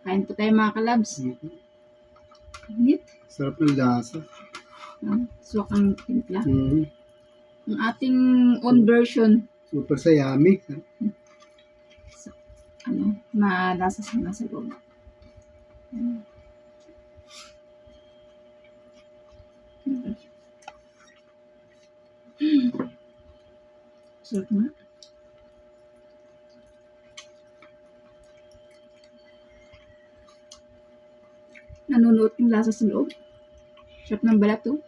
Kain po tayo mga kalabs. Mhm. Init. Sarap ng lasa. Swak ang timpla. Mhm. Ang ating own version, Super sayami. malasa sa nasa loob. Sarap nga. Nanunuot yung lasa sa loob. Sarap ng balat to.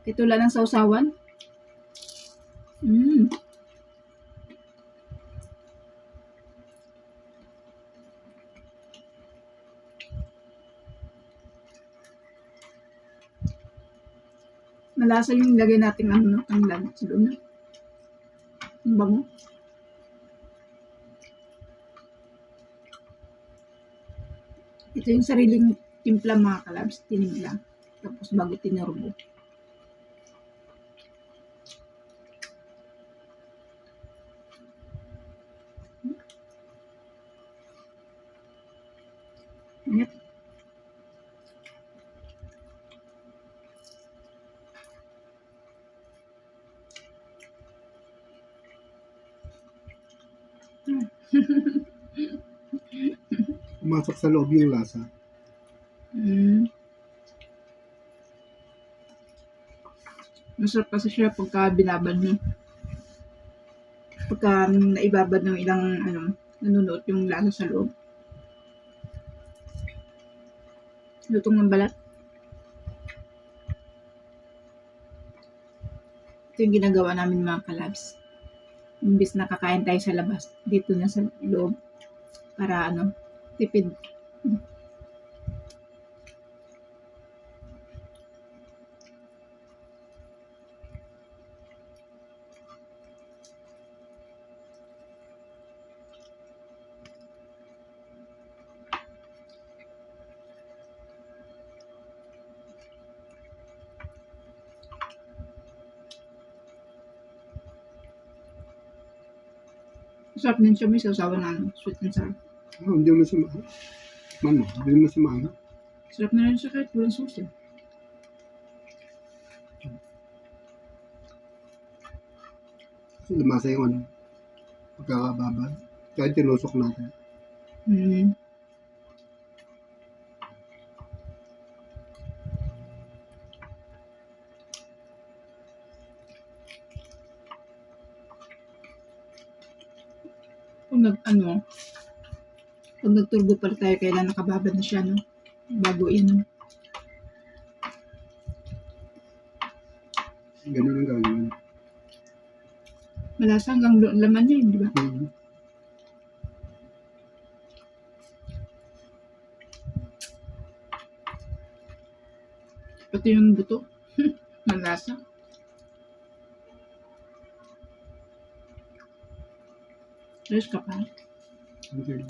Ito lang ng sausawan. Malasa yung lagay natin ang lagat sa loob na. Ang bango. Ito yung sariling timpla mga kalabs, tinimpla. Tapos bago tinurbo. Init. Pumasok sa loob yung lasa. Masarap kasi siya pagka binabad mo. Pagka naibabad ng ilang nanunuot yung lasa sa loob. Lutong ng balat. Ito yung ginagawa namin mga kalabs. Imbis na kakain tayo sa labas, dito na sa loob. Para tipid. Sarap din siya, may sausawan na sweet and sour. Hindi mo sumama. Hindi mo sumama. Sarap na rin siya kahit walang sauce. Lumasa yung pagkakababad. Kahit tinusok natin. Pag nagturbo pa tayo, kailan nakababad na siya, bago yan. Ganun ang gagawin. Malasa hanggang laman niya, di ba? Pati yung buto, malasa. Ayos ka pa. Okay.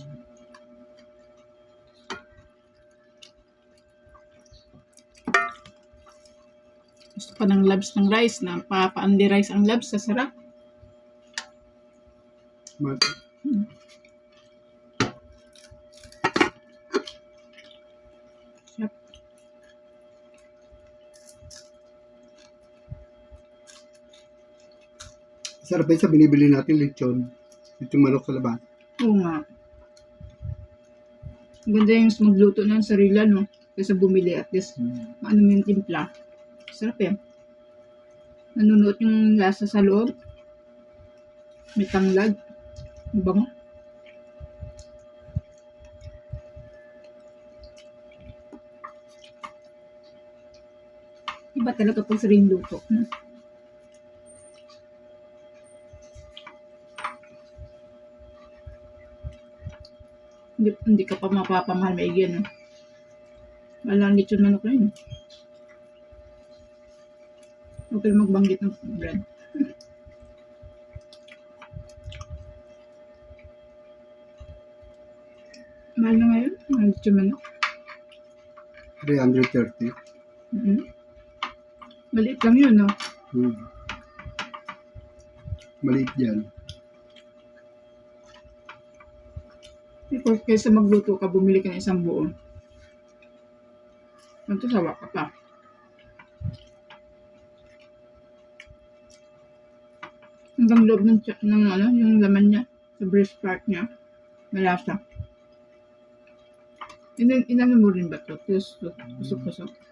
Gusto pa ng labs ng rice, na pa-only rice ang labs, sa sarap. Sarap. Sarap din sa binibili natin lechon manok sa labas. Oo nga. Ganda yung magluto ng sarili, kaysa bumili at least maano mo yung timpla. Sarap yan. Nanunuot yung lasa sa loob. May tanglad. Ang bango. Iba talaga pag sariling luto. Hindi ka pa mapapamahal maigi, Walang lechon manok na yun. Huwag ka magbanggit ng brand. Mahal na ngayon, ang lechon manok. 330. Maliit lang yun, Maliit yan. Because kaysa magluto ka, bumili ka ng isang buo. Ito sawa ka pa. Hanggang loob ng yung laman niya, sa breast part niya, malasa. Inano mo rin ba ito? Tusok-tusok.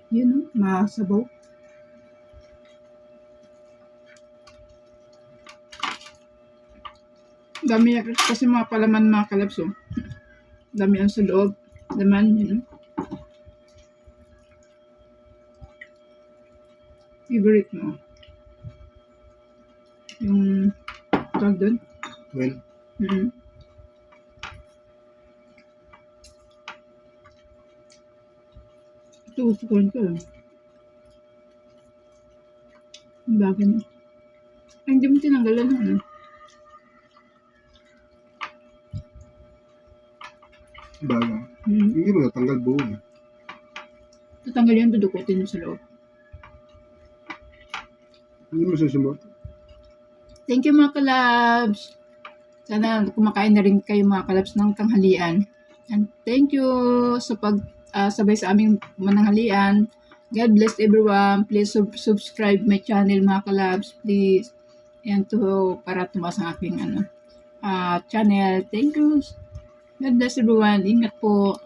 Yun o, masabaw. Dami yan kasi mga palaman mga kalabs oh. Dami yan sa loob. Laman yun. Favorite mo. Yung tawag doon. Well, Ito gusto ko rin ito. Ang bagay mo. Ay, hindi mo tinanggalan ano. baga. Hindi mo natanggal buo. Tatanggal yan, dudukutin mo sa loob. Hindi mo susumbot. Thank you mga kalabs. Sana kumakain na rin kayo mga kalabs ng tanghalian. And thank you sa sabay sa aming mananghalian. God bless everyone. Please subscribe my channel mga kalabs. Please. Yan to para tumas ang aking channel. Thank you. God bless everyone. Ingat po.